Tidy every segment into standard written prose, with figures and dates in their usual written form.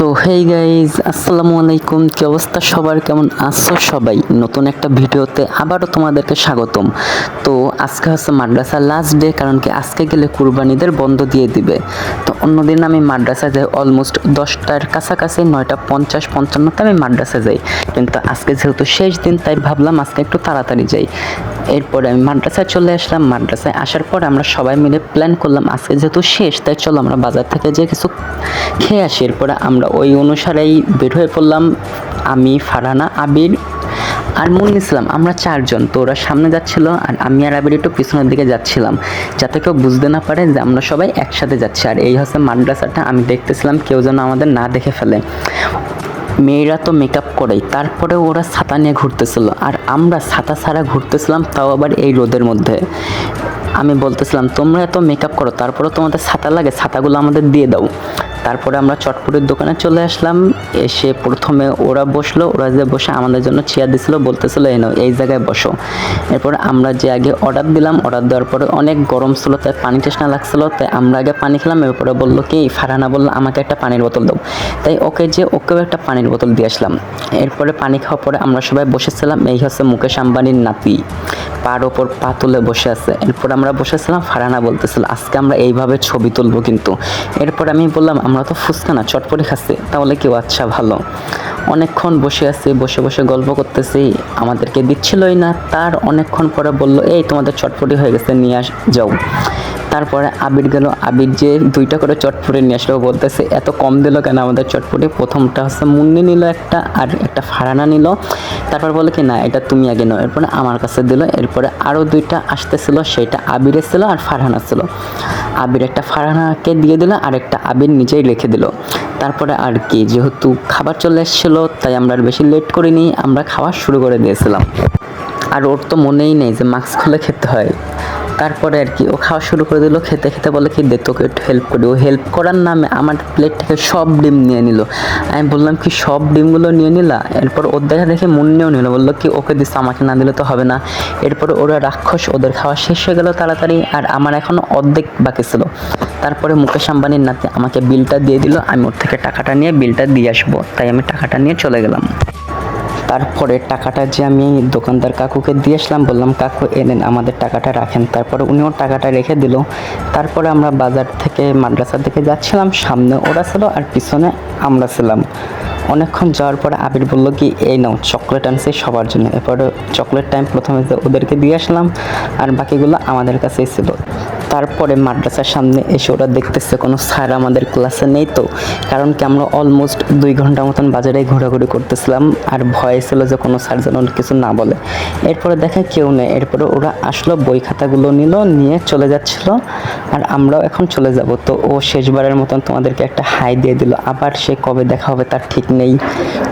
So hey guys, আসসালামু আলাইকুম। কি অবস্থা সবার, কেমন আছো সবাই? নতুন একটা ভিডিওতে আবারও তোমাদেরকে স্বাগতম। তো আজকে হচ্ছে মাদ্রাসার লাস্ট ডে, কারণ কি আজকে গেলে কুরবানিদের বন্ধ দিয়ে দিবে। তো অন্যদিন আমি মাদ্রাসায় যাই অলমোস্ট 10টার কাছাকাছি, 9:50-55তে আমি মাদ্রাসায় যাই, কিন্তু আজকে যেহেতু শেষ দিন তাই ভাবলাম আজকে একটু তাড়াতাড়ি যাই। এরপরে আমি মাদ্রাসায় চলে আসলাম। মাদ্রাসায় আসার পর আমরা সবাই মিলে প্ল্যান করলাম আজকে যেহেতু শেষ তাই চলো আমরা বাজার থেকে যে কিছু খেয়ে আসি। এরপরে আমরা ওই অনুসারেই বের হয়ে পড়লাম। আমি, ফারহানা, আবির আর মুন ইসলাম, আমরা চারজন। তো ওরা সামনে যাচ্ছিল আর আমি আর আবির একটু পিছনের দিকে যাচ্ছিলাম, যাতে কেউ বুঝতে না পারে যে আমরা সবাই একসাথে যাচ্ছি। আর এই হচ্ছে মাদ্রাসাটা, আমি দেখতেছিলাম কেউ যেন আমাদের না দেখে ফেলে। মেয়েরা তো মেকআপ করেই, তারপরে ওরা ছাতা নিয়ে ঘুরতেছিল আর আমরা ছাতা ছাড়া ঘুরতেছিলাম, তাও আবার এই রোদের মধ্যে। আমি বলতেছিলাম তোমরা এত মেকআপ করো, তারপরে তোমাদের ছাতা লাগে, ছাতাগুলো আমাদের দিয়ে দাও। তারপরে আমরা চটপটির দোকানে চলে আসলাম। এসে প্রথমে ওরা বসলো, ওরা যে বসে আমাদের জন্য চেয়ার দিছিল, বলতেছিল এই নাও এই জায়গায় বসো। এরপর আমরা যে আগে অর্ডার দিলাম, অর্ডার দেওয়ার পরে অনেক গরম ছিল তাই পানি তৃষ্ণা লাগছিল, তাই আমরা আগে পানি খেলাম। এরপরে বললো কি, ফারহানা বললো আমাকে একটা পানির বোতল দাও, তাই ওকেও একটা পানির বোতল দিয়ে আসলাম। এরপরে পানি খাওয়ার পরে আমরা সবাই বসেছিলাম। এই হচ্ছে মুকেশ আম্বানির নাতি, পার ওপর পা তুলে বসে আছে। এরপর আমরা বসেছিলাম, ফারহানা বলতেছিল আজকে আমরা এইভাবে ছবি তুলবো কিন্তু। এরপর আমি বললাম আমরা তো ফুচকা না চটপটি খাচ্ছি, তাহলে কেউ আচ্ছা ভালো। অনেকক্ষণ বসে আছি, বসে বসে গল্প করতেছি, আমাদেরকে দিচ্ছিলই না। তার অনেকক্ষণ পরে বলল এই তোমাদের চটপটি হয়ে গেছে, নিয়ে যাও। তারপরে আবির গেল, আবির যে 2টা করে চটপটি নিয়ে আসলো, বলতেছে এত কম দিল কেন আমাদের চটপটি। প্রথমটা হচ্ছে মুন্নি নিল একটা, আর একটা ফারহানা নিল। তারপর বলে কি না এটা তুমি আগে নাও, এরপরে আমার কাছে দিল। এরপরে আরও 2টা আসতেছিল, সেটা আবিরের ছিল আর ফারহানা ছিল। আবির একটা ফারহানাকে দিয়ে দিল আর একটা আবির নিজেই রেখে দিল। তারপরে আর কি, যেহেতু খাবার চলে এসেছিলো তাই আমরা আর বেশি লেট করিনি, আমরা খাওয়া শুরু করে দিয়েছিলাম। আর ওর তো মনেই নেই যে মাস্ক খুলে খেতে হয়। তারপরে আর কি ও খাওয়া শুরু করে দিল, খেতে খেতে বলে কি দে তোকে একটু হেল্প করি। ও হেল্প করার নামে আমার প্লেট থেকে সব ডিম নিয়ে নিল। আমি বললাম কি সব ডিমগুলো নিয়ে নিলা? এরপর ওর দেখা দেখে নিয়েও নিল, বললো কি ওকে দিস, আমাকে না দিলে তো হবে না। এরপরে ওরা রাক্ষস, ওদের খাওয়া শেষ হয়ে গেল তাড়াতাড়ি, আর আমার এখনও অর্ধেক বাকি ছিল। তারপরে মুকেশ আম্বানির নাতি আমাকে বিলটা দিয়ে দিল, আমি ওর থেকে টাকাটা নিয়ে বিলটা দিয়ে আসবো, তাই আমি টাকাটা নিয়ে চলে গেলাম। তারপরে টাকাটা যে আমি দোকানদার কাকুকে দিয়ে আসলাম, বললাম কাকু এনেন আমাদের টাকাটা রাখেন। তারপরে উনিও টাকাটা রেখে দিল। তারপরে আমরা বাজার থেকে মাদ্রাসার দিকে যাচ্ছিলাম, সামনে ওরা ছিল আর পিছনে আমরা ছিলাম। অনেকক্ষণ যাওয়ার পরে আবির বলল কি এই নাও চকলেট আনছি সবার জন্য। এরপরে চকলেট টাইম প্রথমে যে ওদেরকে দিয়ে আসলাম, আর বাকিগুলো আমাদের কাছেই ছিল। তারপরে মাদ্রাসার সামনে এসে ওরা দেখতেছে কোনো স্যার আমাদের ক্লাসে নেই, তো কারণ কি আমরা অলমোস্ট 2 ঘন্টা মতন বাজারে ঘোরাঘুরি করতেছিলাম, আর ভয় ছিল যে কোনো স্যার যেন কিছু না বলে। এরপরে দেখে কেউ নেই। এরপরে ওরা আসলো, বই খাতাগুলো নিয়ে চলে যাচ্ছিল, আর আমরাও এখন চলে যাব। তো ও শেষবারের মতন তোমাদেরকে একটা হাই দিয়ে দিল, আবার সে কবে দেখা হবে তার ঠিক নেই।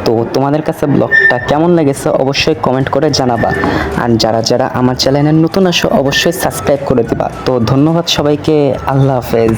তো তোমাদের কাছে ব্লগটা কেমন লেগেছে অবশ্যই কমেন্ট করে জানাবা, আর যারা যারা আমার চ্যানেলে নতুন আসো অবশ্যই সাবস্ক্রাইব করে দিবা। তো ধন্যবাদ সবাইকে, আল্লাহ হাফেজ।